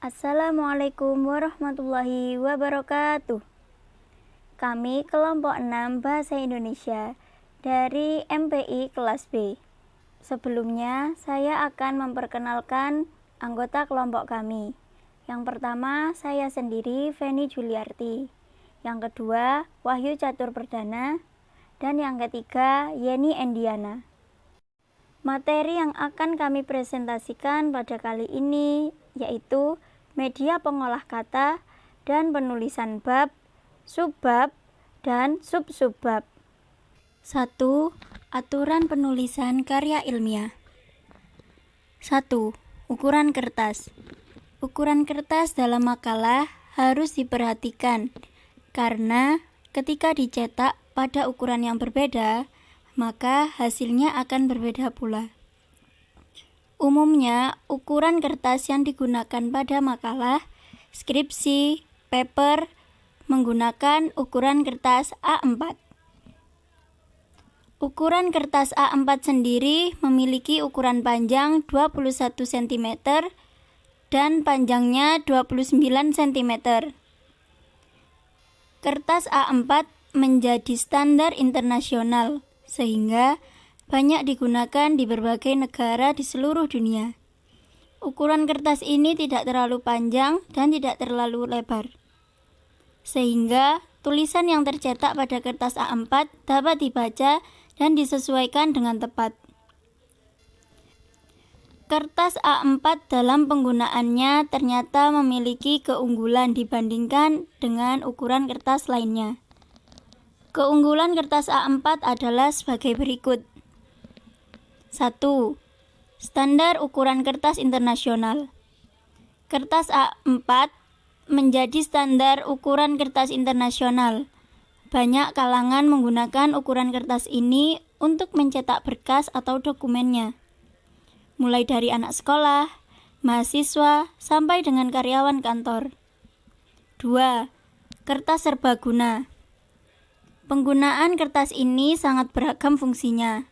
Assalamualaikum warahmatullahi wabarakatuh. Kami kelompok 6 Bahasa Indonesia dari MPI kelas B. Sebelumnya, saya akan memperkenalkan anggota kelompok kami. Yang pertama, saya sendiri, Feni Juliarti. Yang kedua, Wahyu Catur Perdana. Dan yang ketiga, Yeni Endiana. Materi yang akan kami presentasikan pada kali ini yaitu media pengolah kata dan penulisan bab, subbab, dan sub-subbab. 1. Aturan penulisan karya ilmiah. 1. Ukuran kertas. Ukuran kertas dalam makalah harus diperhatikan karena ketika dicetak pada ukuran yang berbeda, maka hasilnya akan berbeda pula. Umumnya, ukuran kertas yang digunakan pada makalah, skripsi, paper, menggunakan ukuran kertas A4. Ukuran kertas A4 sendiri memiliki ukuran panjang 21 cm dan panjangnya 29 cm. Kertas A4 menjadi standar internasional, sehingga banyak digunakan di berbagai negara di seluruh dunia. Ukuran kertas ini tidak terlalu panjang dan tidak terlalu lebar, sehingga tulisan yang tercetak pada kertas A4 dapat dibaca dan disesuaikan dengan tepat. Kertas A4 dalam penggunaannya ternyata memiliki keunggulan dibandingkan dengan ukuran kertas lainnya. Keunggulan kertas A4 adalah sebagai berikut. 1. Standar ukuran kertas internasional. Kertas A4 menjadi standar ukuran kertas internasional. Banyak kalangan menggunakan ukuran kertas ini untuk mencetak berkas atau dokumennya, mulai dari anak sekolah, mahasiswa, sampai dengan karyawan kantor. 2. Kertas serbaguna. Penggunaan kertas ini sangat beragam fungsinya.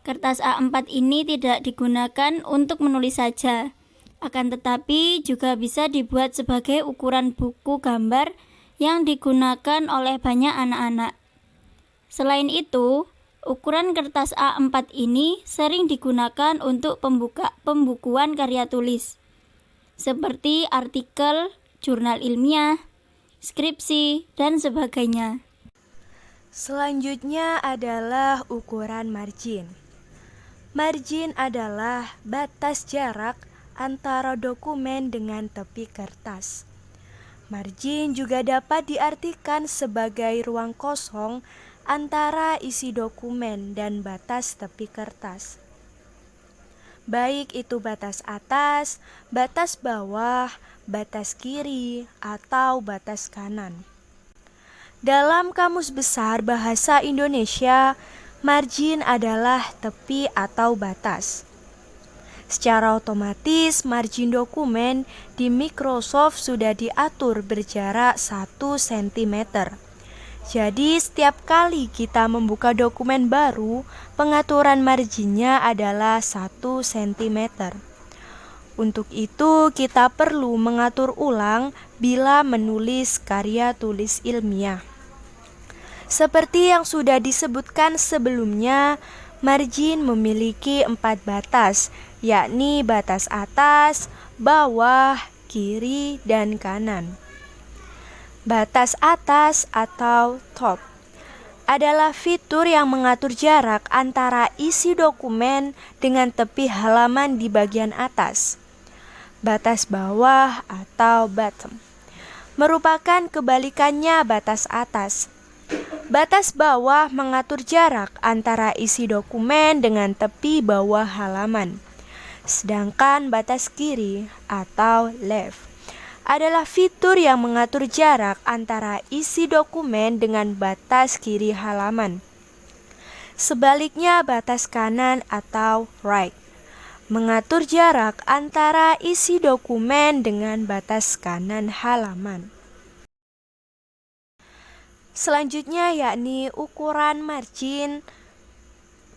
Kertas A4 ini tidak digunakan untuk menulis saja, akan tetapi juga bisa dibuat sebagai ukuran buku gambar yang digunakan oleh banyak anak-anak. Selain itu, ukuran kertas A4 ini sering digunakan untuk pembukuan karya tulis, seperti artikel, jurnal ilmiah, skripsi, dan sebagainya. Selanjutnya adalah ukuran margin. Margin adalah batas jarak antara dokumen dengan tepi kertas. Margin juga dapat diartikan sebagai ruang kosong antara isi dokumen dan batas tepi kertas. Baik itu batas atas, batas bawah, batas kiri, atau batas kanan. Dalam Kamus Besar Bahasa Indonesia, margin adalah tepi atau batas. Secara otomatis, margin dokumen di Microsoft sudah diatur berjarak 1 cm. Jadi, setiap kali kita membuka dokumen baru, pengaturan marginnya adalah 1 cm. Untuk itu, kita perlu mengatur ulang bila menulis karya tulis ilmiah. Seperti yang sudah disebutkan sebelumnya, margin memiliki 4 batas, yakni batas atas, bawah, kiri, dan kanan. Batas atas atau top adalah fitur yang mengatur jarak antara isi dokumen dengan tepi halaman di bagian atas. Batas bawah atau bottom merupakan kebalikannya batas atas. Batas bawah mengatur jarak antara isi dokumen dengan tepi bawah halaman. Sedangkan batas kiri atau left adalah fitur yang mengatur jarak antara isi dokumen dengan batas kiri halaman. Sebaliknya batas kanan atau right mengatur jarak antara isi dokumen dengan batas kanan halaman. Selanjutnya yakni ukuran margin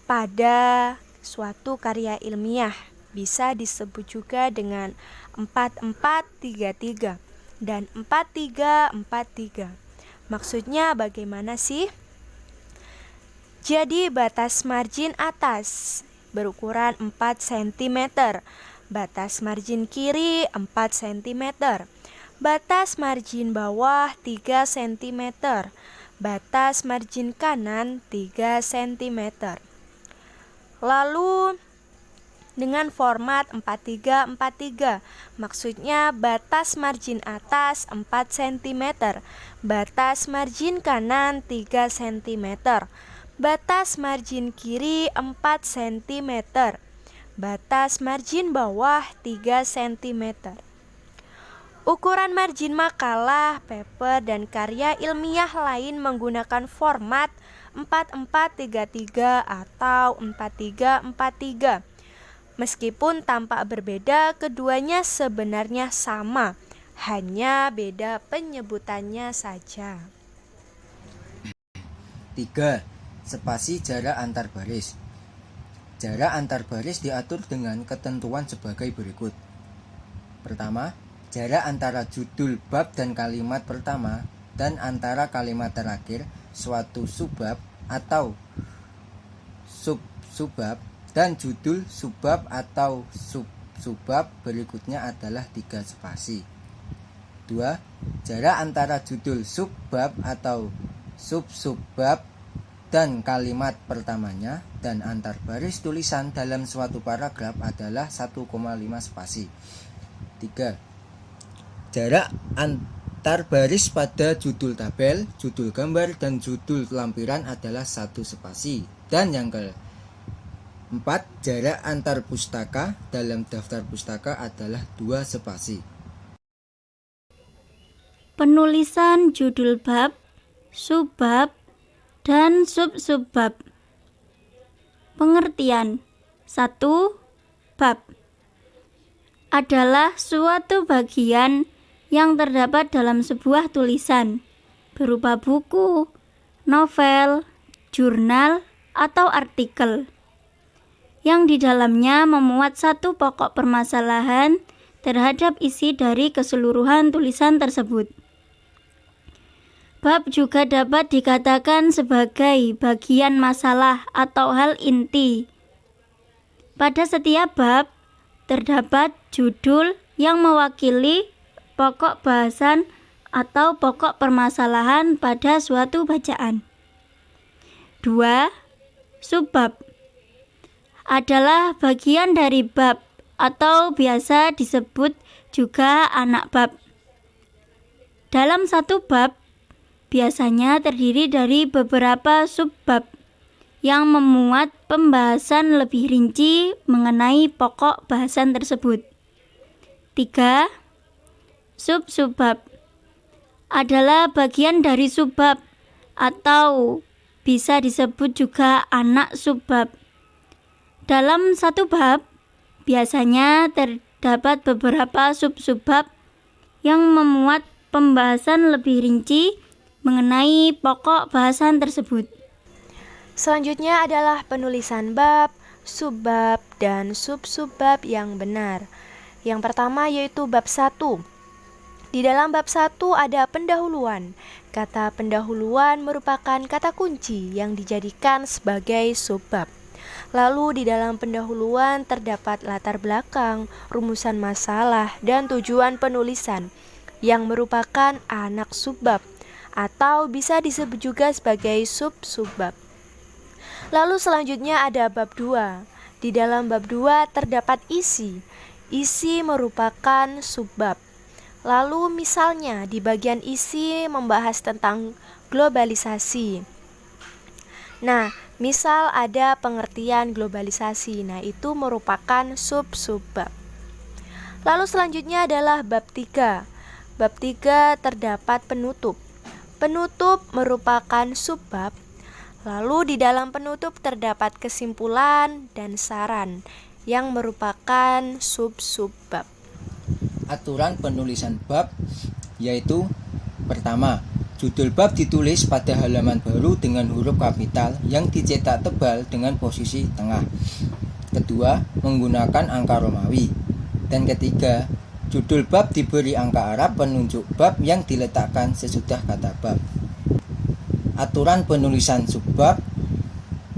pada suatu karya ilmiah. bisa disebut juga dengan 4433 dan 4343. Maksudnya bagaimana sih? Jadi batas margin atas berukuran 4 cm, batas margin kiri 4 cm, batas margin bawah 3 cm, batas margin kanan 3 cm. Lalu dengan format 4343, maksudnya batas margin atas 4 cm, batas margin kanan 3 cm, batas margin kiri 4 cm, batas margin bawah 3 cm. Ukuran margin makalah, paper, dan karya ilmiah lain menggunakan format 4433 atau 4343. Meskipun tampak berbeda, keduanya sebenarnya sama, hanya beda penyebutannya saja. 3. Spasi jarak antar baris. Jarak antar baris diatur dengan ketentuan sebagai berikut. Pertama, jarak antara judul bab dan kalimat pertama dan antara kalimat terakhir suatu subbab atau sub-subbab dan judul subbab atau sub-subbab berikutnya adalah 3 spasi. 2. Jarak antara judul subbab atau sub-subbab dan kalimat pertamanya dan antar baris tulisan dalam suatu paragraf adalah 1,5 spasi. 3. Jarak antar baris pada judul tabel, judul gambar, dan judul lampiran adalah 1 spasi. Dan yang keempat, jarak antar pustaka dalam daftar pustaka adalah 2 spasi. Penulisan judul bab, subbab, dan sub-subbab. Pengertian. 1. Bab adalah suatu bagian yang terdapat dalam sebuah tulisan berupa buku, novel, jurnal, atau artikel yang di dalamnya memuat satu pokok permasalahan terhadap isi dari keseluruhan tulisan tersebut. Bab juga dapat dikatakan sebagai bagian masalah atau hal inti. Pada setiap bab terdapat judul yang mewakili pokok bahasan atau pokok permasalahan pada suatu bacaan. 2. Subbab adalah bagian dari bab atau biasa disebut juga anak bab. Dalam satu bab biasanya terdiri dari beberapa subbab yang memuat pembahasan lebih rinci mengenai pokok bahasan tersebut. 3. Sub-subbab adalah bagian dari subbab atau bisa disebut juga anak subbab. Dalam satu bab biasanya terdapat beberapa sub-subbab yang memuat pembahasan lebih rinci mengenai pokok bahasan tersebut. Selanjutnya adalah penulisan bab, subbab, dan sub-subbab yang benar. Yang pertama yaitu bab 1. Di dalam bab 1 ada pendahuluan. Kata pendahuluan merupakan kata kunci yang dijadikan sebagai subbab. Lalu di dalam pendahuluan terdapat latar belakang, rumusan masalah, dan tujuan penulisan yang merupakan anak subbab atau bisa disebut juga sebagai sub-subbab. Lalu selanjutnya ada bab 2. Di dalam bab 2 terdapat isi. Isi merupakan subbab. Lalu misalnya di bagian isi membahas tentang globalisasi. Nah, misal ada pengertian globalisasi. Nah, itu merupakan sub-subbab. Lalu selanjutnya adalah bab 3. Bab 3 terdapat penutup. Penutup merupakan subbab. Lalu di dalam penutup terdapat kesimpulan dan saran yang merupakan sub-subbab. Aturan penulisan bab yaitu: pertama, judul bab ditulis pada halaman baru dengan huruf kapital yang dicetak tebal dengan posisi tengah. Kedua, menggunakan angka Romawi. Dan ketiga, judul bab diberi angka Arab penunjuk bab yang diletakkan sesudah kata bab. Aturan penulisan subbab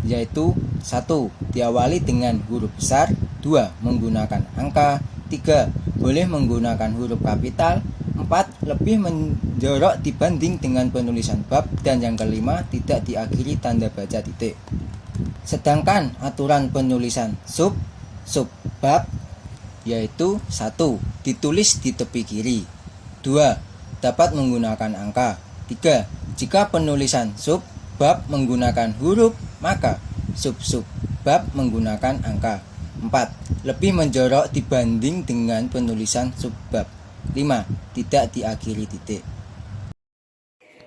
yaitu 1. Diawali dengan huruf besar. 2. Menggunakan angka. 3. Boleh menggunakan huruf kapital. 4. Lebih menjorok dibanding dengan penulisan bab. Dan yang kelima, tidak diakhiri tanda baca titik. Sedangkan aturan penulisan subbab yaitu 1. Ditulis di tepi kiri. 2. Dapat menggunakan angka. 3. Jika penulisan subbab menggunakan huruf, maka subbab menggunakan angka. 4. Lebih menjorok dibanding dengan penulisan subbab. 5. Tidak diakhiri titik.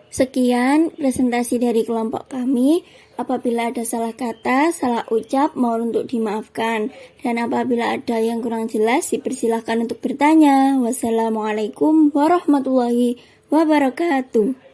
Sekian presentasi dari kelompok kami. Apabila ada salah kata, salah ucap, mohon untuk dimaafkan. Dan apabila ada yang kurang jelas, dipersilahkan untuk bertanya. Wassalamualaikum warahmatullahi wabarakatuh.